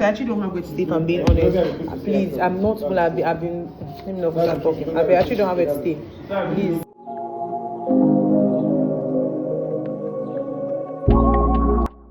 I actually don't have where to stay, if I'm being honest. Please, I'm not full. I've been let me know if I'm talking. I actually don't have where to stay. Please.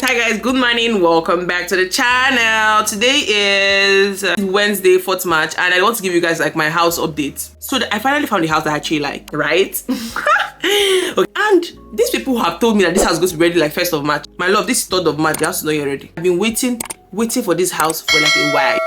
Hi guys, good morning, welcome back to the channel. Today is Wednesday, 4th March, and I want to give you guys like my house update. So I finally found the house that I actually like, right? Okay. And these people have told me that this house goes to be ready like 1st of March. My love, this is 3rd of March, the house is not yet ready. I've been waiting for this house for like a while.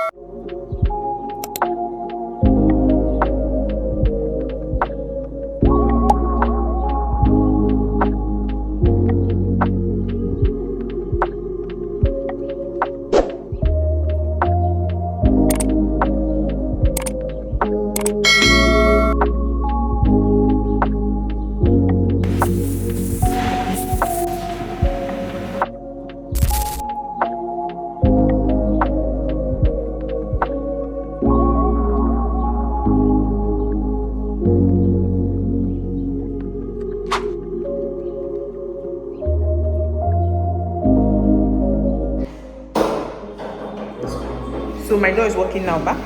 So my door is working now, back.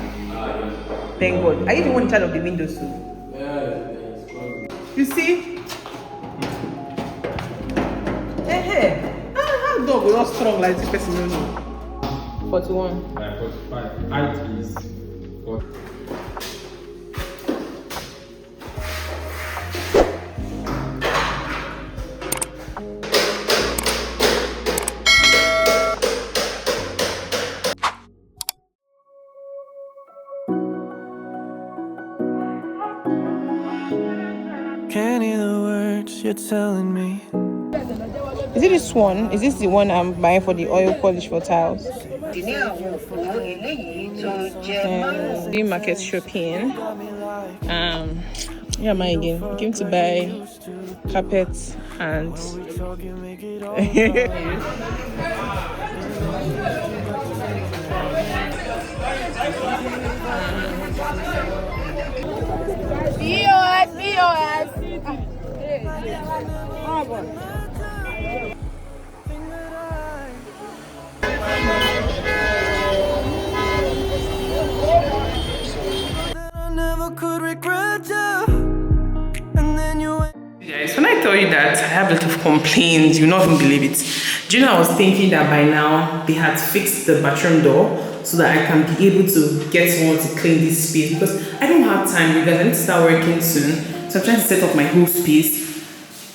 Thank God. Are you the one in charge of the windows too? You see? Hey. How dog will not strong like this person? No, no. 41. 45. Height is 40. Can't hear the words you're telling me. Is it this one? Is this the one I'm buying for the oil polish for tiles? Doing market shopping. Yeah, mine again. I came to buy carpets and POS. Guys, when I tell you that I have a lot of complaints, you not even believe it. Do you know I was thinking that by now they had fixed the bathroom door so that I can be able to get someone to clean this space, because I don't have time because I need to start working soon. So I'm trying to set up my whole space.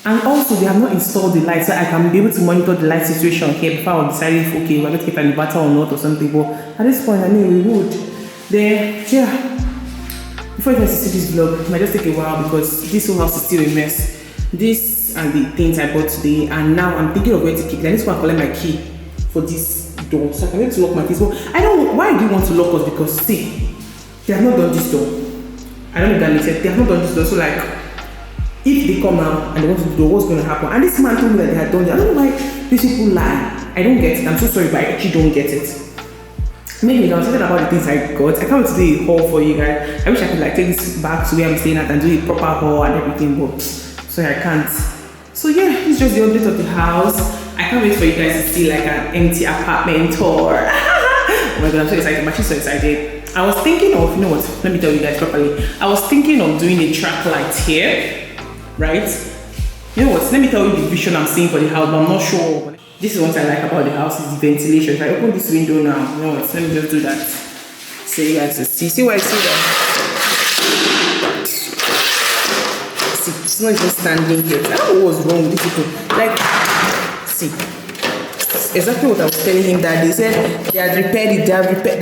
And also they have not installed the light so I can be able to monitor the light situation here before I decide if okay, we're going to get an inverter or not or something. But at this point, I mean, we would. Then, yeah. Before you guys see this vlog, it might just take a while because this whole house is still a mess. This and the things I bought today, and now I'm thinking of where to keep it. I need to go and collect my key for this door so I can get to lock my keys. But I don't. Why do you want to lock us? Because see, they have not done this door. I don't know if that makes sense. They have not done this door. So like, if they come out and they want to do the door, what's going to happen? And this man told me that they had done it. I don't know why these people lie. I don't get it. I'm so sorry, but I actually don't get it. Maybe I was talking about the things I got. I can't wait to do a haul for you guys. I wish I could like take this back to where I'm staying at and do a proper haul and everything, but sorry, I can't. So yeah, it's just the update of the house. I can't wait for you guys to see like an empty apartment tour. Oh my god, I'm so excited. I'm actually so excited. I was thinking of, you know what, let me tell you guys properly. I was thinking of doing a track light here, right? You know what, let me tell you the vision I'm seeing for the house, but I'm not sure. This is what I like about the house, is the ventilation. If I open this window now, you know what, let me just do that. So you guys see why I see that? See, it's not even standing here. I don't know what's wrong with these people. Like, see, exactly what I was telling him that they said they had repaired it, they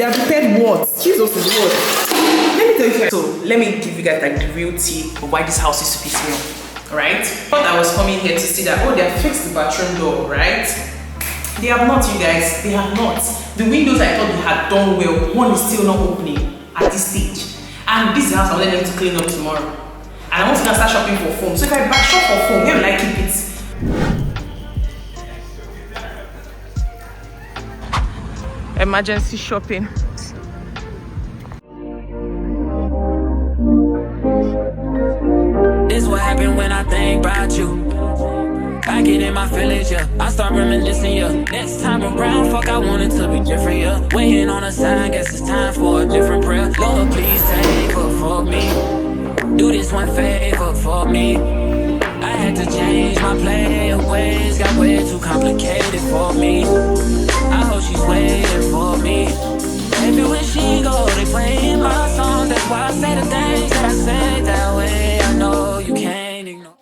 have repaired what? Jesus is what? Let me tell you guys. So let me give you guys like the real tea of why this house used to piss me off. Right? I thought I was coming here to see that, oh, they have fixed the bathroom door, right? They have not, you guys. They have not. The windows I thought they had done well, one is still not opening at this stage. And this is the house I'll let them to clean up tomorrow. And I want to start shopping for foam. So if I shop for foam, where will I keep it? Emergency shopping. This what happened when I think about you. I get in my feelings, yeah. I start reminiscing, yeah. Next time around, fuck, I want it to be different, yeah. Waiting on a sign, guess it's time for a different prayer. Lord, please take up for me. Do this one favor for me. I had to change my play of ways, got way too complicated for me. I hope she's waiting for me. Everywhere she go, they playing my songs. That's why I say the things that I say that way. I know you can't ignore.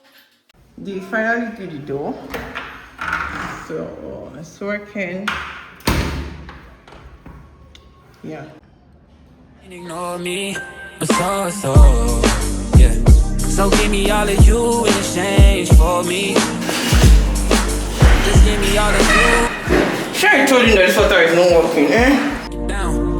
They finally did the door, so it's working. Yeah. Ignore me, so yeah. So give me all of you in exchange for me. Just give me all of you. Sure, I told you that this water is not working, eh? Down.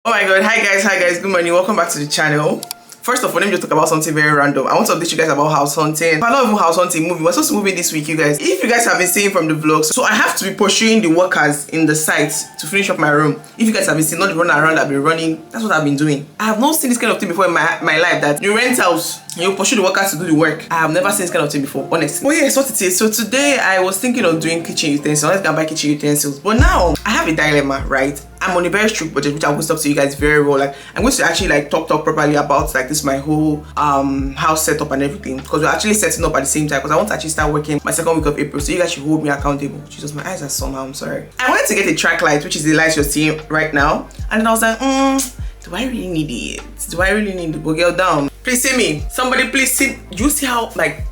Oh my god, hi guys, good morning, welcome back to the channel. First of all, let me just talk about something very random. I want to update you guys about house hunting. But not even house hunting movie. We're supposed to move in this week, you guys. If you guys have been seeing from the vlogs, so I have to be pursuing the workers in the site to finish up my room. If you guys have been seeing, not the run around I've been running, that's what I've been doing. I have not seen this kind of thing before in my life, that you rent house, you pursue the workers to do the work. I have never seen this kind of thing before, honestly. Oh yes, what it is. So today I was thinking of doing kitchen utensils. Let's go and buy kitchen utensils. But now I have a dilemma, right? I'm on a very strict budget, which I will talk to you guys very well. Like, I'm going to actually like talk properly about like this my whole house setup and everything, because we're actually setting up at the same time, because I want to actually start working my second week of April, so you guys should hold me accountable. Jesus, my eyes are somehow, I'm sorry. I wanted to get a track light, which is the light you're seeing right now, and then I was like, do I really need it? Do I really need to go girl down? Please see me. Somebody please see. You see how like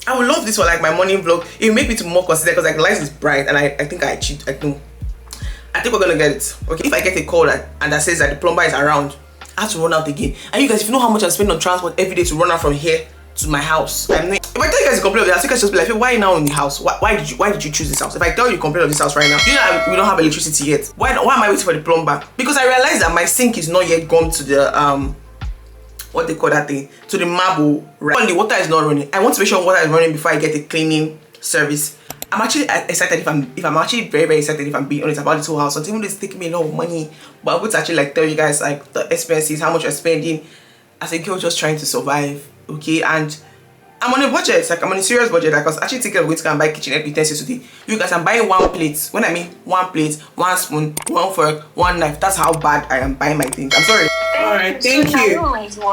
I would love this for like my morning vlog. It will make me to more consider, because like the light is bright and I think I cheat. I think we're gonna get it. Okay, if I get a call and that says that the plumber is around, I have to run out again. And you guys, if you know how much I spend on transport every day to run out from here to my house, if I tell you guys to complain of the house, you guys just be like, hey, why now in the house? Why did you choose this house? If I tell you complain of this house right now, you know we don't have electricity yet. Why am I waiting for the plumber? Because I realized that my sink is not yet gone to the what they call that thing, to the marble. Right? When the water is not running, I want to make sure water is running before I get a cleaning service. I'm actually excited if I'm actually very excited, if I'm being honest, about this whole house. So even though it's taking me a lot of money, but I'm going to actually like tell you guys like the expenses, how much you're spending as a girl just trying to survive. Okay, and I'm on a budget, like I'm on a serious budget. Like I was actually thinking of going to go and buy kitchen utensils today. You guys, I'm buying one plate. When I mean one plate, one spoon, one fork, one knife. That's how bad I am buying my things. I'm sorry. Alright, thank you.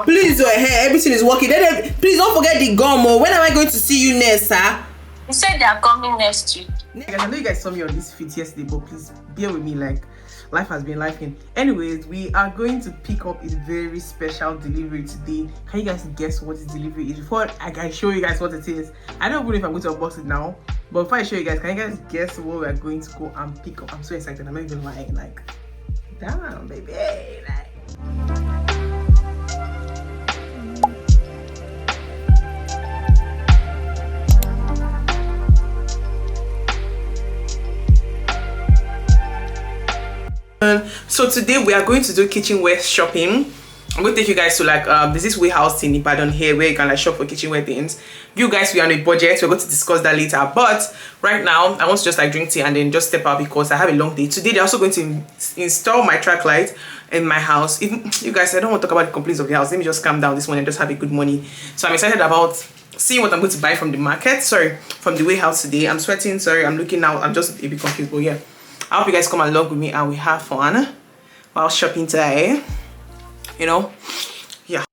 Please, your hair, everything is working. Then please don't forget the gum. When am I going to see you next, sir? You said they are coming next week. Guys, I know you guys saw me on this feed yesterday, but please bear with me, like life has been lifing. Anyways, we are going to pick up a very special delivery today. Can you guys guess what this delivery is? Before I can show you guys what it is, I don't know if I'm going to unbox it now, but before I show you guys, can you guys guess what we are going to go and pick up? I'm so excited, I'm not even lying. Like, damn baby, like so today we are going to do kitchenware shopping. I'm going to take you guys to like there's this warehouse in Ibadan here where you can like shop for kitchenware things. You guys, we are on a budget, we're going to discuss that later, but right now I want to just like drink tea and then just step out because I have a long day today. They're also going to install my track light in my house. Even you guys, I don't want to talk about the complaints of the house. Let me just calm down this morning and just have a good morning. So I'm excited about seeing what I'm going to buy from the market, from the warehouse today. I'm sweating, sorry, I'm looking out, I'm just a bit confused, but yeah, I hope you guys come along with me and we have fun while shopping today, you know. Yeah.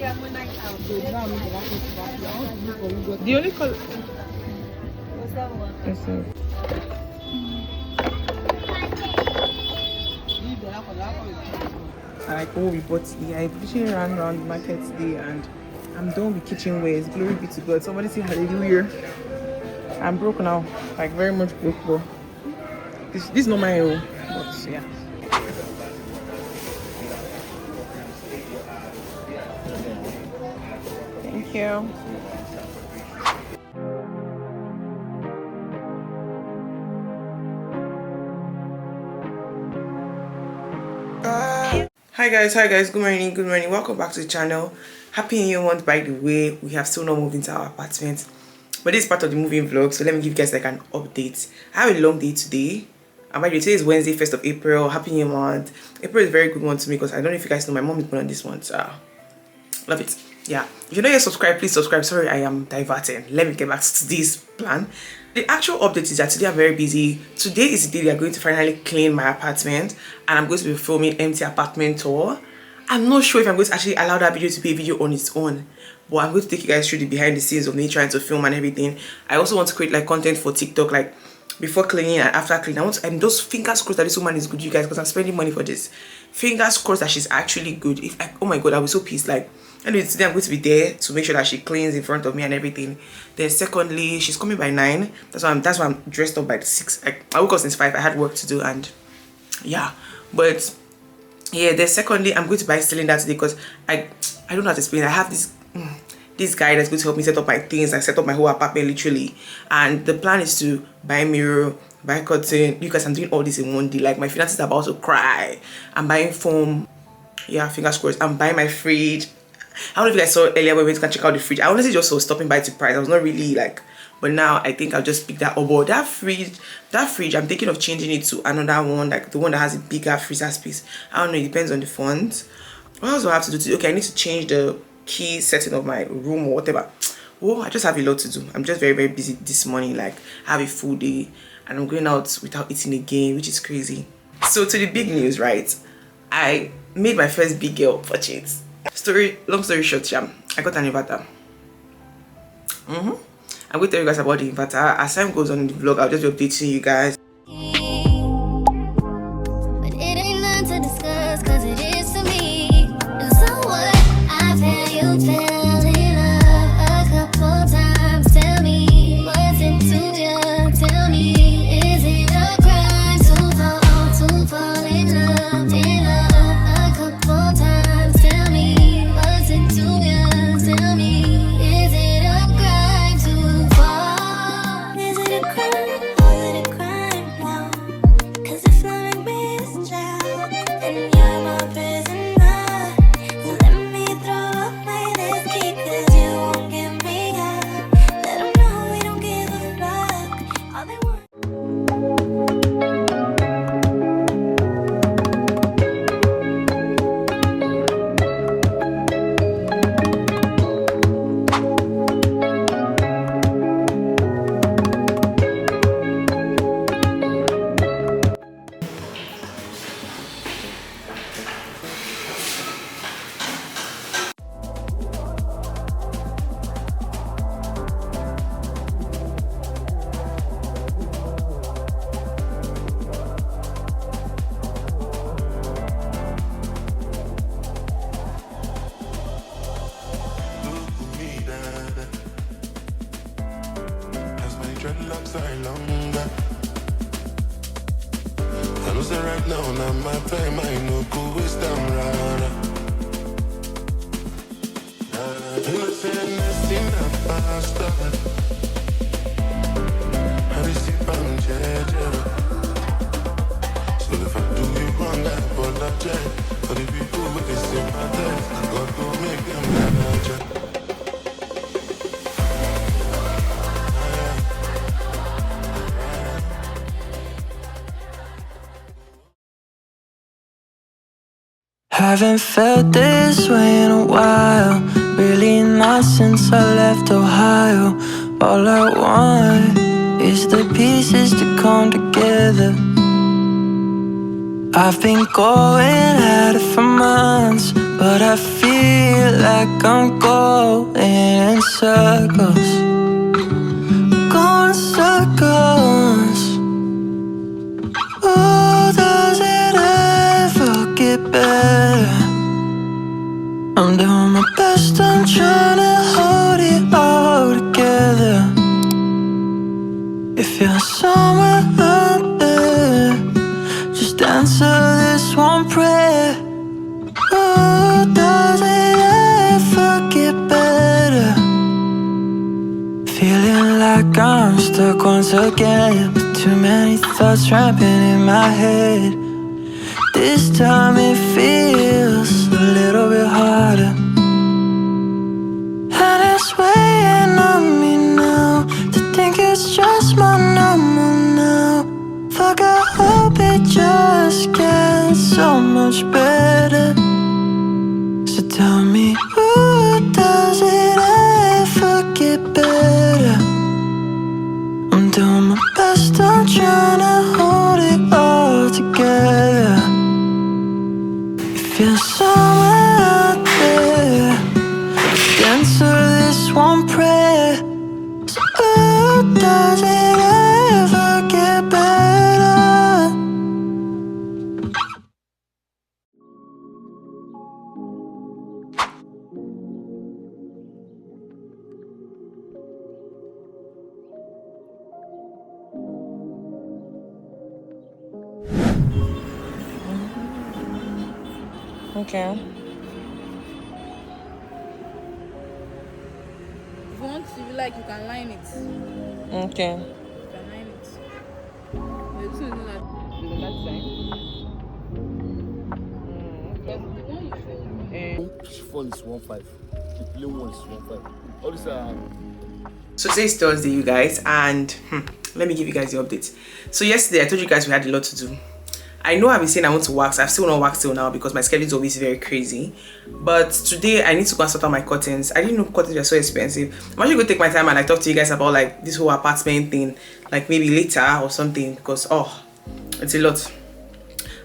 The only color. I like what we bought here. I literally ran around the market today and I'm done with kitchenware. Glory be to God. Somebody say hallelujah. I'm broke now. Like very much broke, but this is not my own. But yeah. Thank you. Hi guys, good morning, welcome back to the channel. Happy new month. By the way, we have still not moved into our apartment, but this is part of the moving vlog, so let me give you guys like an update. I have a long day today, and by the way, today is Wednesday, 1st of April. Happy new month. April is a very good month to me because I don't know if you guys know, my mom is born on this month, so love it. Yeah, if you're not yet subscribed, please subscribe. Sorry, I am diverting. Let me get back to today's plan. The actual update is that today I'm very busy. Today is the day we are going to finally clean my apartment, and I'm going to be filming empty apartment tour. I'm not sure if I'm going to actually allow that video to be a video on its own, but I'm going to take you guys through the behind the scenes of me trying to film and everything. I also want to create like content for TikTok, like before cleaning and after cleaning. And those fingers crossed that this woman is good, you guys, because I'm spending money for this. Fingers crossed that she's actually good. If oh my god, I'll be so pissed. Like, anyway, today I'm going to be there to make sure that she cleans in front of me and everything. Then secondly, she's coming by 9. That's why I'm dressed up by 6. I woke up since 5. I had work to do, and yeah. But yeah, then secondly, I'm going to buy cylinder today because I don't know how to explain. I have this guy that's going to help me set up my things. I set up my whole apartment literally, and the plan is to buy mirror, buy curtain. You guys, I'm doing all this in one day. Like, my finances are about to cry. I'm buying foam. Yeah, fingers crossed. I'm buying my fridge. I don't know if you guys saw earlier when we went to check out the fridge. I honestly just was stopping by to price. I was not really like, but now I think I'll just pick that up. But that fridge, I'm thinking of changing it to another one, like the one that has a bigger freezer space. I don't know, it depends on the font. What else do I have to do today? Okay, I need to change the key setting of my room or whatever. Oh, I just have a lot to do. I'm just very, very busy this morning. Like, I have a full day and I'm going out without eating again, which is crazy. So to the big news, right? I made my first big girl purchase. Long story short, I got an inverter. I'm going to tell you guys about the inverter. As time goes on in the vlog, I'll just be updating you guys. But it ain't none to discuss, cause it is to me. So what? I've had you fell in love a couple times. Tell me, what's into you? Tell me, is it a crime to fall in love a couple times? Tell me, what's into you? Tell me, is it a crime to fall? Is it a crime? Is it a crime? No. Cause if loving me is jail, then you're my prisoner. So let me throw away this key, cause you won't give me up. Let them know we don't give a fuck. All they want. Dreadlocks are longer. I know say right now, not my time. I know go waste them rather. You know say nothing not faster. I receive I'm jeje. So if I do you wrong, I apologize. For the people with the sympathize, God go make them manager. Haven't felt this way in a while. Really not since I left Ohio. All I want is the pieces to come together. I've been going at it for months, but I feel like I'm going in circles. Going in circles. Oh, does it ever get better? I'm doing my best, I'm trying to hold it all together. If you're somewhere out there, just answer this one prayer. Oh, does it ever get better? Feeling like I'm stuck once again, with too many thoughts ramping in my head. This time it feels a little bit harder, and it's weighing on me now to think it's just my number now. Fuck, I hope it just gets so much better. So tell me, ooh, does it ever get better? I'm doing my best, I'm trying to hold it all together. If you're somewhere out there, answer this one prayer. So, ooh, does it ever get better? Okay. If you want to, if you like, you can line it. Okay. You can line it. But this one is not the last time. But the one you said. Chiffon is 1.5. The plain one is 1.5. All these are. So today's Thursday, you guys, and let me give you guys the update. So yesterday I told you guys we had a lot to do. I know I've been saying I want to wax. I've still not waxed till now because my schedule is always very crazy. But today I need to go and sort out my curtains. I didn't know curtains were so expensive. I'm actually going to take my time and like talk to you guys about like this whole apartment thing, like maybe later or something, because it's a lot.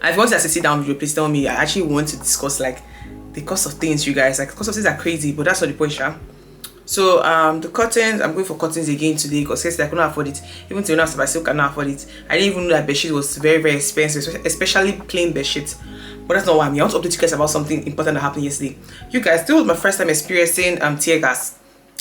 I've wanted to sit down video, please tell me. I actually want to discuss like the cost of things, you guys. Like the cost of things are crazy, but that's not the point, Sha. So the curtains, I'm going for curtains again today because yesterday I couldn't afford it. Even till now, I still cannot afford it. I didn't even know that bedsheet was very, very expensive, especially plain bedsheet. But that's not why I'm here. I want to update you guys about something important that happened yesterday. You guys, this was my first time experiencing tear gas.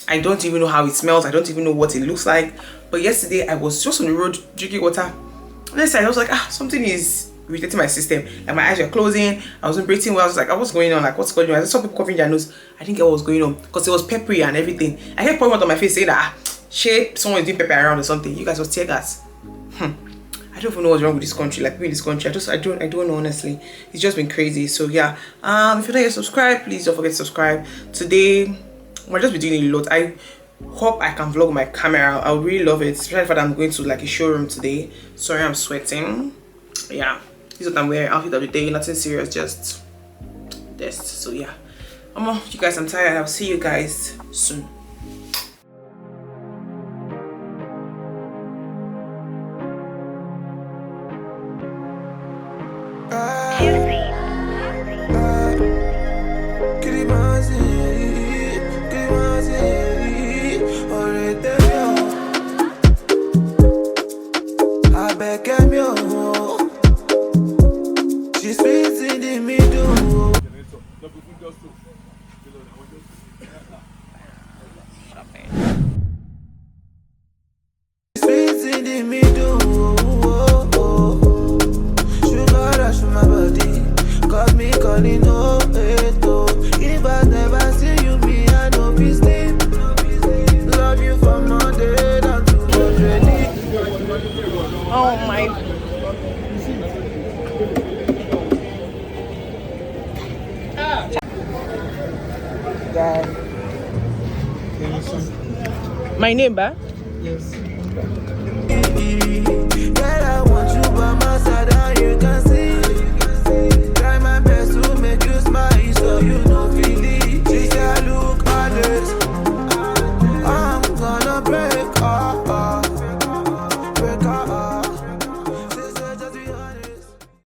I don't even know how it smells. I don't even know what it looks like. But yesterday I was just on the road drinking water. And then I was like, something is irritating my system. Like my eyes were closing. I wasn't breathing well. I was like, what's going on? Like, what's going on? I just saw people covering their nose. I didn't get what was going on because it was peppery and everything. I kept pouring out on my face saying that shit, someone is doing pepper around or something. You guys was tear gas. I don't even know what's wrong with this country. Like, in this country, I don't know, honestly. It's just been crazy. So yeah, if you're not yet subscribed, please don't forget to subscribe. Today we'll just be doing a lot. I hope I can vlog my camera. I would really love it, especially if I'm going to like a showroom today. Sorry, I'm sweating. Yeah, this is what I'm wearing. Outfit of the day, nothing serious, just this. So yeah, you guys, I'm tired. I'll see you guys soon. My name, ba? Yes. Girl, I want you by my side, and you can